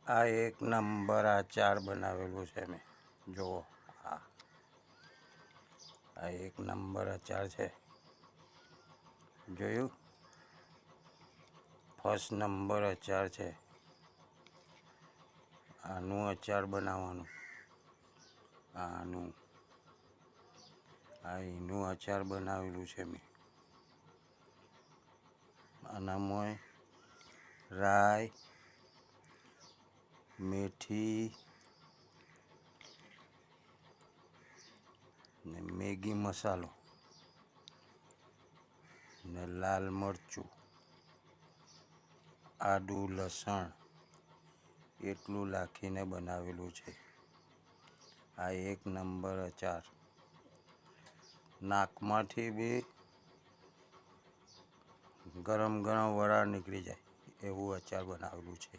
આ એક નંબર આચાર બનાવેલું છે મેં. જુઓ, આ એક નંબર અચાર છે. જોયું? ફર્સ્ટ નંબર અચાર છે. આનું અચાર બનાવવાનું. આનું આ એનું અચાર બનાવેલું છે મેં. આનામાં રાઈ, મેથી ને મેગી મસાલો ને લાલ મરચું, આદું, લસણ એટલું નાખીને બનાવેલું છે. આ એક નંબર અચાર. નાકમાંથી બી ગરમ ગરમ વરાળ નીકળી જાય એવું અચાર બનાવેલું છે.